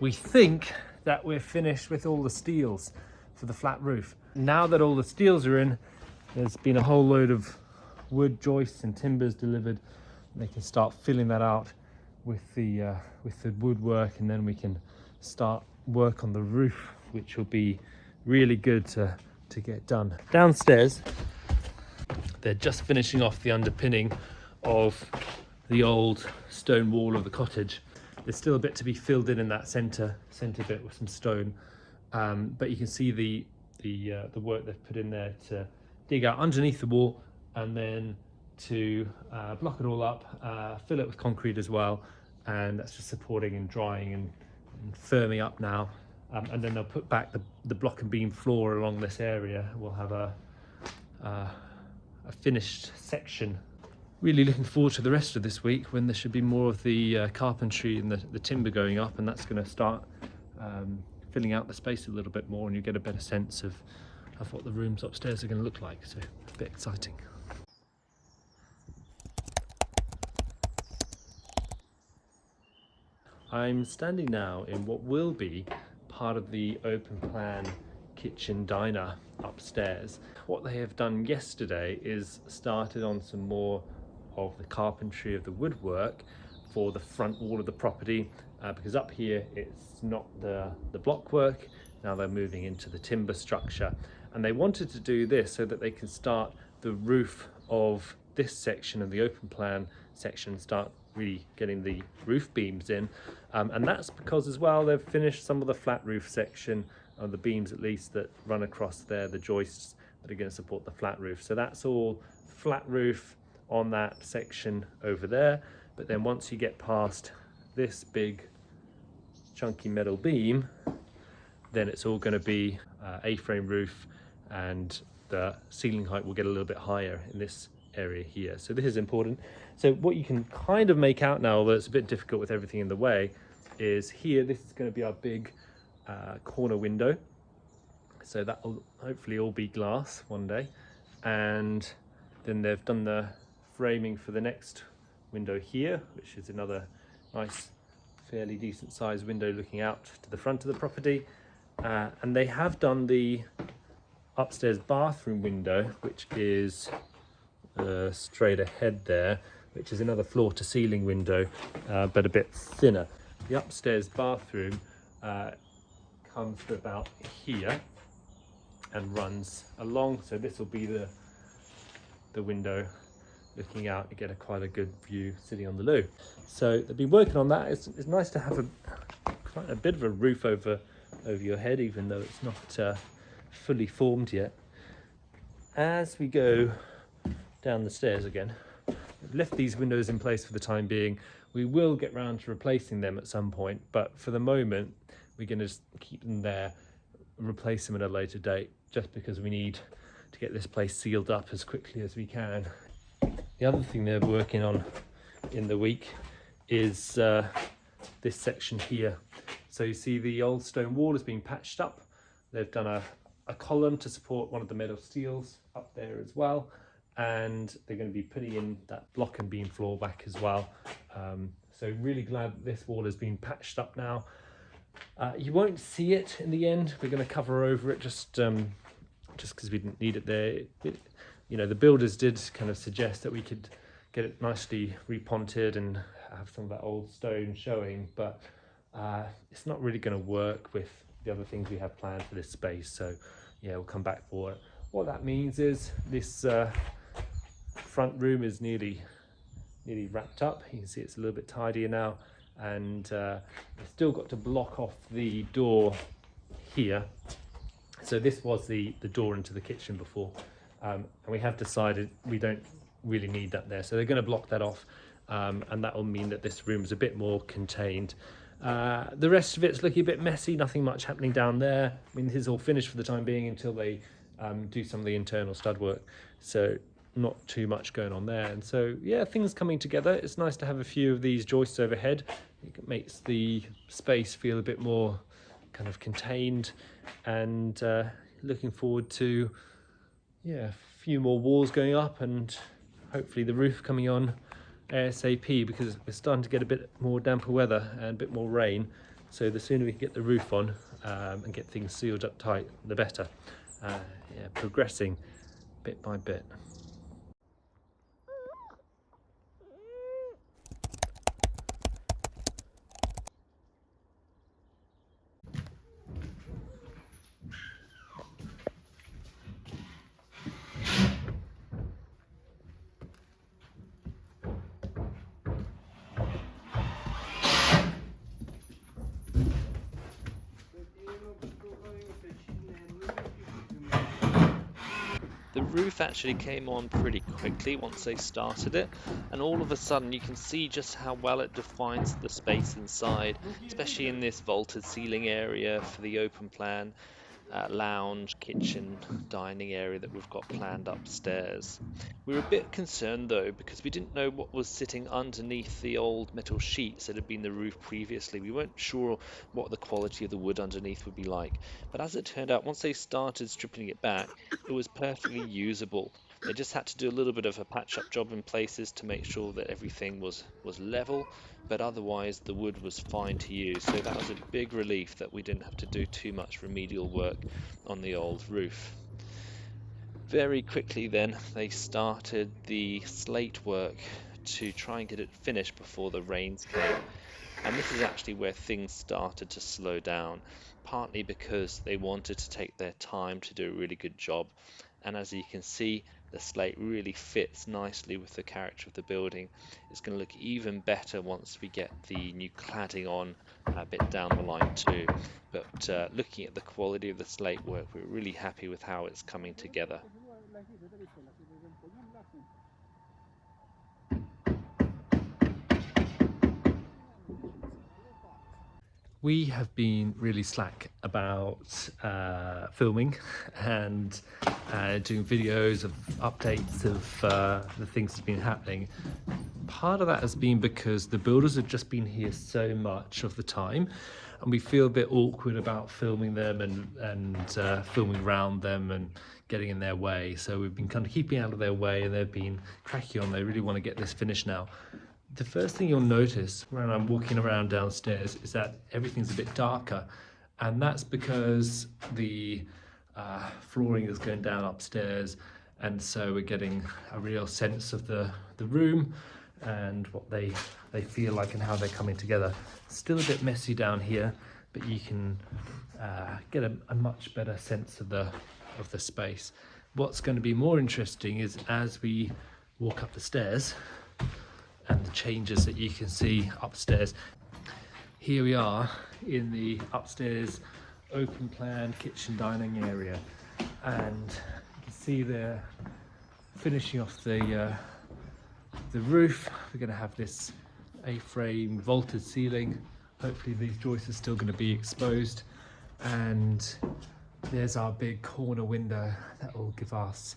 We think that we're finished with all the steels for the flat roof. Now that all the steels are in, there's been a whole load of wood joists and timbers delivered. They can start filling that out with the woodwork, and then we can start work on the roof, which will be really good to get done. Downstairs, they're just finishing off the underpinning of the old stone wall of the cottage. There's still a bit to be filled in that center bit with some stone, but you can see the work they've put in there to dig out underneath the wall, and then to block it all up, fill it with concrete as well, and that's just supporting and drying and firming up now. And then they'll put back the block and beam floor along this area. We'll have a finished section. Really looking forward to the rest of this week, when there should be more of the carpentry and the timber going up, and that's going to start filling out the space a little bit more, and you get a better sense of what the rooms upstairs are going to look like. So a bit exciting. I'm standing now in what will be part of the open plan kitchen diner upstairs. What they have done yesterday is started on some more of the carpentry of the woodwork for the front wall of the property, because up here it's not the block work. Now they're moving into the timber structure, and they wanted to do this so that they can start the roof of this section of the open plan section, start really getting the roof beams in, and that's because as well they've finished some of the flat roof section, or the beams at least, that run across there, the joists that are going to support the flat roof. So that's all flat roof on that section over there. But then once you get past this big chunky metal beam, then it's all going to be A-frame roof, and the ceiling height will get a little bit higher in this area here. So this is important. So what you can kind of make out now, although it's a bit difficult with everything in the way, is here this is going to be our big corner window. So that will hopefully all be glass one day, and then they've done the framing for the next window here, which is another nice fairly decent sized window looking out to the front of the property, and they have done the upstairs bathroom window, which is straight ahead there, which is another floor to ceiling window, but a bit thinner. The upstairs bathroom comes to about here and runs along, so this will be the window looking out. You get quite a good view sitting on the loo. So they've been working on that. It's nice to have quite a bit of a roof over your head, even though it's not fully formed yet. As we go down the stairs again, we've left these windows in place for the time being. We will get round to replacing them at some point, but for the moment we're going to just keep them there and replace them at a later date, just because we need to get this place sealed up as quickly as we can. The other thing they're working on in the week is this section here. So you see the old stone wall is being patched up. They've done a column to support one of the metal steels up there as well, and they're going to be putting in that block and beam floor back as well. So really glad that this wall has been patched up now. You won't see it in the end. We're going to cover over it just because we didn't need it there. You know, the builders did kind of suggest that we could get it nicely reponted and have some of that old stone showing, but it's not really going to work with the other things we have planned for this space. So yeah, we'll come back for it. What that means is this front room is nearly wrapped up. You can see it's a little bit tidier now, and we've still got to block off the door here. So this was the door into the kitchen before, and we have decided we don't really need that there, so they're going to block that off, and that will mean that this room is a bit more contained. The rest of it's looking a bit messy, nothing much happening down there. I mean, this is all finished for the time being until they do some of the internal stud work, so not too much going on there. And so yeah, things coming together. It's nice to have a few of these joists overhead. It makes the space feel a bit more kind of contained, and looking forward to a few more walls going up, and hopefully the roof coming on ASAP, because we're starting to get a bit more damper weather and a bit more rain. So the sooner we can get the roof on and get things sealed up tight, the better. Yeah, progressing bit by bit. The roof actually came on pretty quickly once they started it, and all of a sudden you can see just how well it defines the space inside, especially in this vaulted ceiling area for the open plan lounge, kitchen, dining area that we've got planned upstairs. We were a bit concerned though because we didn't know what was sitting underneath the old metal sheets that had been the roof previously. We weren't sure what the quality of the wood underneath would be like. But as it turned out, once they started stripping it back, it was perfectly usable. They just had to do a little bit of a patch-up job in places to make sure that everything was level, but otherwise the wood was fine to use. So that was a big relief that we didn't have to do too much remedial work on the old roof. Very quickly then they started the slate work to try and get it finished before the rains came. And this is actually where things started to slow down, partly because they wanted to take their time to do a really good job. And as you can see, the slate really fits nicely with the character of the building. It's going to look even better once we get the new cladding on a bit down the line too. But looking at the quality of the slate work, we're really happy with how it's coming together. We have been really slack about filming and doing videos of updates of the things that's been happening. Part of that has been because the builders have just been here so much of the time, and we feel a bit awkward about filming them and filming around them and getting in their way. So we've been kind of keeping out of their way, and they've been cracking on. They really want to get this finished now. The first thing you'll notice when I'm walking around downstairs is that everything's a bit darker, and that's because the flooring is going down upstairs, and so we're getting a real sense of the room and what they feel like and how they're coming together. Still a bit messy down here, but you can get a much better sense of the space. What's going to be more interesting is as we walk up the stairs and the changes that you can see upstairs. Here we are in the upstairs open plan kitchen dining area, and you can see they're finishing off the roof. We're going to have this A-frame vaulted ceiling. Hopefully these joists are still going to be exposed, and there's our big corner window that will give us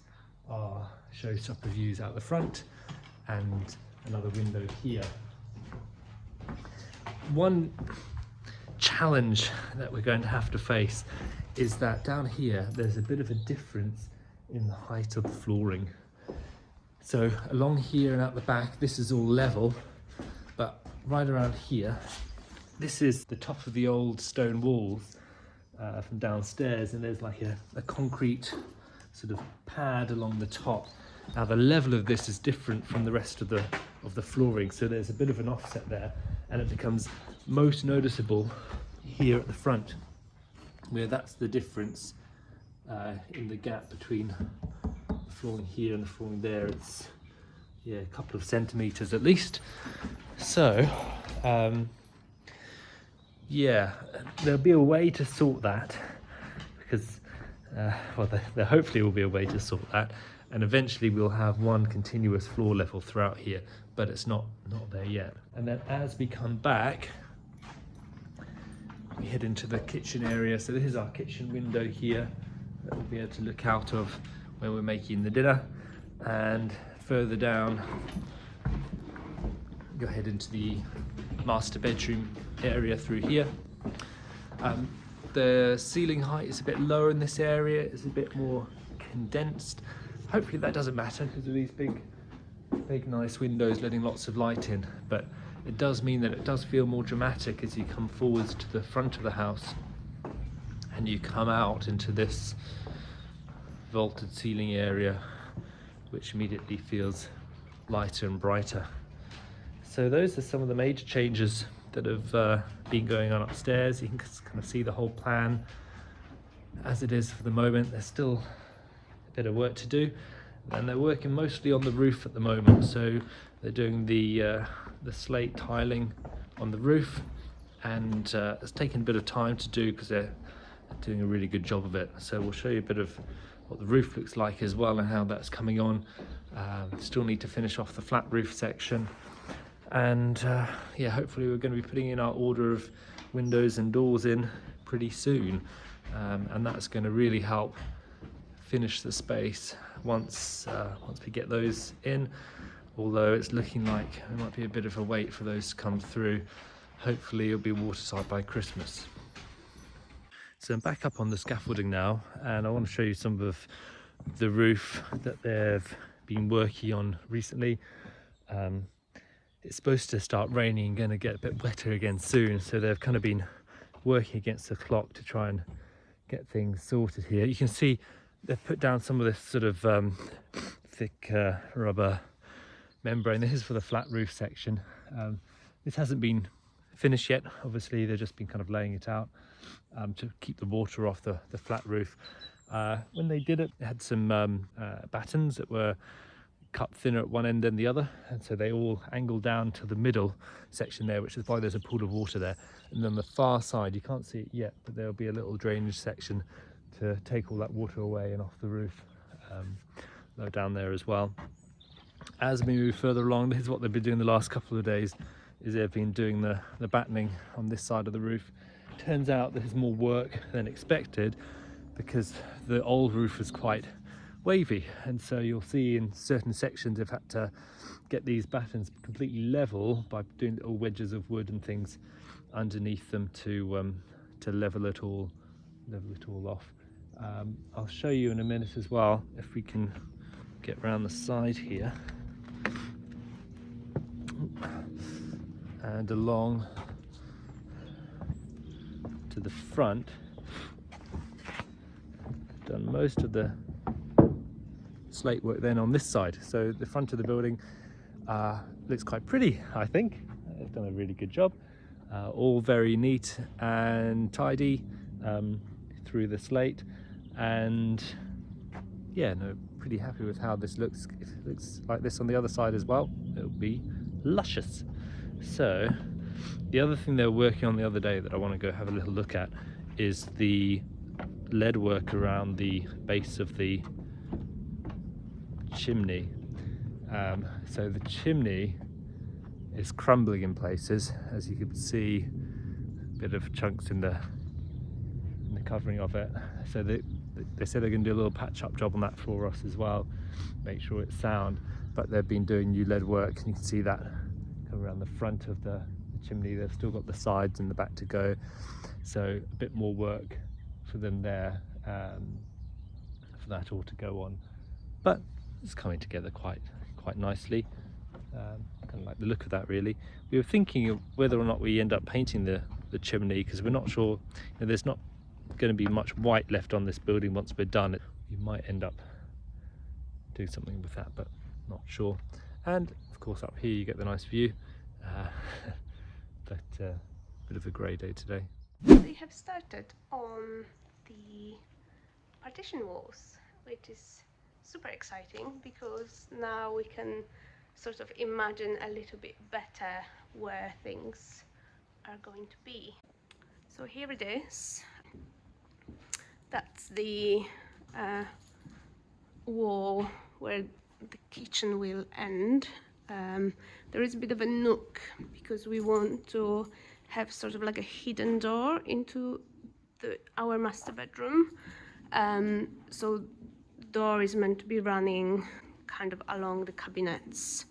our showstopper views out the front, and another window here. One challenge that we're going to have to face is that down here there's a bit of a difference in the height of the flooring. So along here and out the back this is all level, but right around here this is the top of the old stone walls from downstairs, and there's like a concrete sort of pad along the top. Now the level of this is different from the rest of the flooring, so there's a bit of an offset there, and it becomes most noticeable here at the front, where that's the difference in the gap between the flooring here and the flooring there. It's a couple of centimeters at least. So there'll be a way to sort that, because there hopefully will be a way to sort that, and eventually we'll have one continuous floor level throughout here, but it's not there yet. And then as we come back, we head into the kitchen area. So this is our kitchen window here that we'll be able to look out of when we're making the dinner, and further down go ahead into the master bedroom area through here. The ceiling height is a bit lower in this area, it's a bit more condensed. Hopefully that doesn't matter because of these big nice windows letting lots of light in, but it does mean that it does feel more dramatic as you come forwards to the front of the house and you come out into this vaulted ceiling area, which immediately feels lighter and brighter. So those are some of the major changes that have been going on upstairs. You can kind of see the whole plan as it is for the moment. There's still a bit of work to do, and they're working mostly on the roof at the moment. So they're doing the slate tiling on the roof, and it's taken a bit of time to do because they're doing a really good job of it. So we'll show you a bit of what the roof looks like as well and how that's coming on. Still need to finish off the flat roof section, and yeah, hopefully we're going to be putting in our order of windows and doors in pretty soon, and that's going to really help finish the space once we get those in, although it's looking like there might be a bit of a wait for those to come through. Hopefully it'll be watertight by Christmas. So I'm back up on the scaffolding now, and I want to show you some of the roof that they've been working on recently. It's supposed to start raining and going to get a bit wetter again soon, so they've kind of been working against the clock to try and get things sorted here. You can see they've put down some of this sort of thick rubber membrane. This is for the flat roof section. This hasn't been finished yet, obviously they've just been kind of laying it out to keep the water off the flat roof. When they did it, they had some battens that were cut thinner at one end than the other, and so they all angled down to the middle section there, which is why there's a pool of water there. And then the far side, you can't see it yet, but there'll be a little drainage section to take all that water away and off the roof, low down there as well. As we move further along, this is what they've been doing the last couple of days, is they've been doing the battening on this side of the roof. Turns out there's more work than expected because the old roof was quite wavy, and so you'll see in certain sections they've had to get these battens completely level by doing little wedges of wood and things underneath them to level it all off. I'll show you in a minute as well, if we can get around the side here and along to the front. I've done most of the slate work then on this side, so the front of the building looks quite pretty, I think. They've done a really good job, all very neat and tidy through the slate, and yeah, no, pretty happy with how this looks. If it looks like this on the other side as well, it'll be luscious. So the other thing they were working on the other day that I want to go have a little look at is the lead work around the base of the chimney. So the chimney is crumbling in places, as you can see, a bit of chunks in the covering of it. So they said they're going to do a little patch-up job on that for us as well, make sure it's sound. But they've been doing new lead work, and you can see that come around the front of the chimney. They've still got the sides and the back to go, so a bit more work for them there, for that all to go on. But it's coming together quite nicely. Kind of like the look of that, really. We were thinking of whether or not we end up painting the chimney, because we're not sure, there's not going to be much white left on this building once we're done. We might end up doing something with that, but not sure. And of course up here you get the nice view, but a bit of a grey day today. They have started on the partition walls, which is super exciting because now we can sort of imagine a little bit better where things are going to be. So here it is. That's the wall where the kitchen will end. There is a bit of a nook because we want to have sort of like a hidden door into our master bedroom. So the door is meant to be running kind of along the cabinets.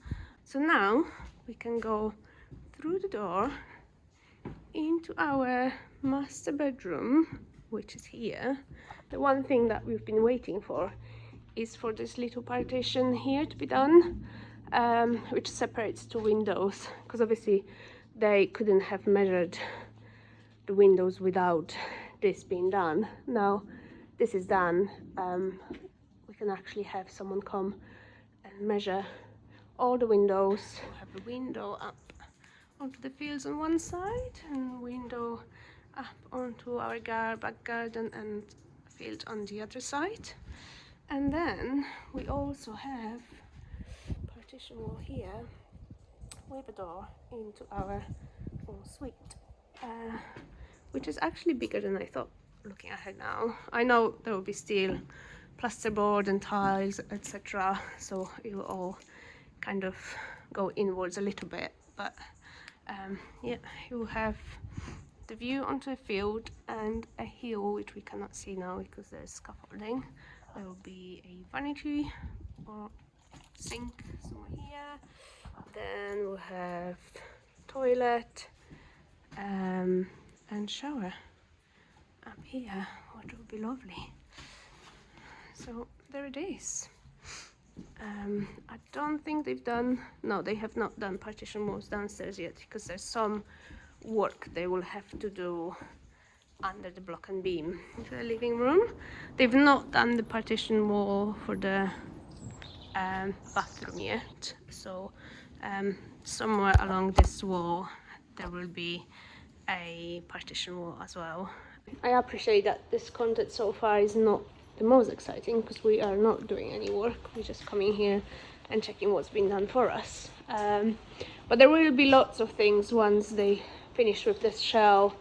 So now we can go through the door into our master bedroom, which is here. The one thing that we've been waiting for is for this little partition here to be done. which separates two windows, because obviously they couldn't have measured the windows without this being done. Now this is done, we can actually have someone come and measure all the windows. We'll have a window up onto the fields on one side and window up onto our back garden and field on the other side. And then we also have partition wall here with a door into our suite, which is actually bigger than I thought looking at it now. I know there will be still plasterboard and tiles, etc., so it will all kind of go inwards a little bit, but yeah, you will have the view onto a field and a hill which we cannot see now because there's scaffolding. There will be a vanity or sink somewhere here, then we'll have toilet and shower up here, which will be lovely. So there it is. I don't think they've done, no, they have not done partition walls downstairs yet, because there's some work they will have to do under the block and beam into the living room. They've not done the partition wall for the bathroom yet, so somewhere along this wall there will be a partition wall as well. I appreciate that this content so far is not the most exciting, because we are not doing any work, we're just coming here and checking what's been done for us, but there will be lots of things once they finish with this shell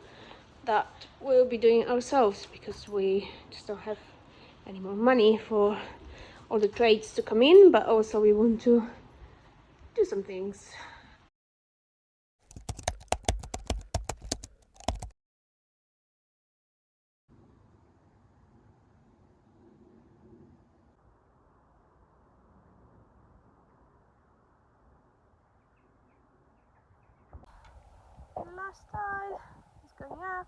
that we'll be doing ourselves, because we just don't have any more money for all the trades to come in, but also we want to do some things. Last tile is going up.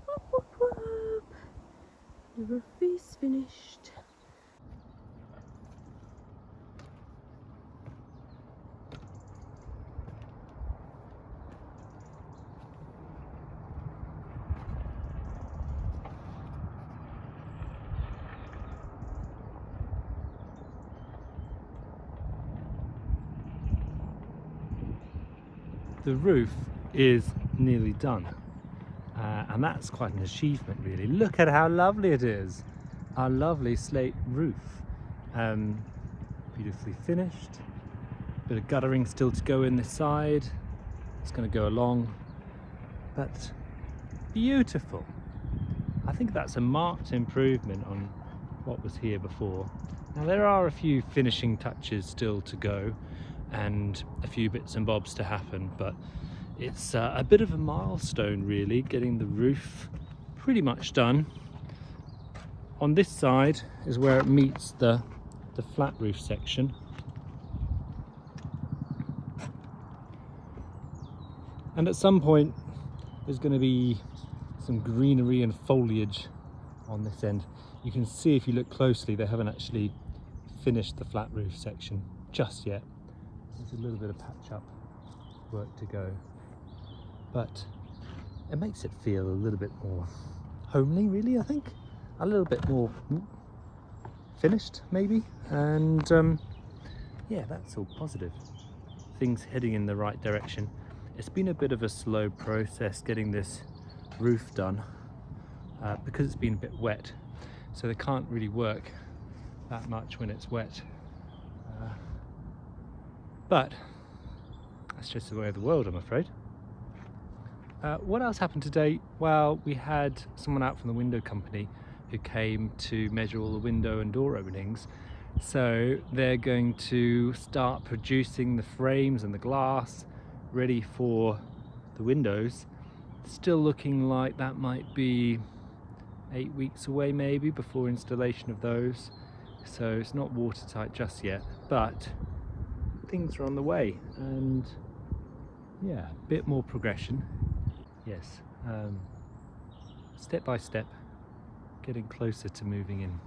Whoop, whoop, whoop. The roof is finished. The roof is nearly done, and that's quite an achievement really. Look at how lovely it is. Our lovely slate roof, beautifully finished. Bit of guttering still to go in this side. It's going to go along, but beautiful. I think that's a marked improvement on what was here before. Now there are a few finishing touches still to go and a few bits and bobs to happen, but it's a bit of a milestone really, getting the roof pretty much done. On this side is where it meets the flat roof section. And at some point there's going to be some greenery and foliage on this end. You can see if you look closely they haven't actually finished the flat roof section just yet. There's a little bit of patch up work to go, but it makes it feel a little bit more homely really, I think. A little bit more finished maybe, and yeah, that's all positive. Things heading in the right direction. It's been a bit of a slow process getting this roof done because it's been a bit wet, so they can't really work that much when it's wet. But that's just the way of the world, I'm afraid. What else happened today? Well, we had someone out from the window company who came to measure all the window and door openings. So they're going to start producing the frames and the glass ready for the windows. Still looking like that might be 8 weeks away maybe before installation of those. So it's not watertight just yet, but things are on the way, and yeah, a bit more progression. Yes, step by step, getting closer to moving in.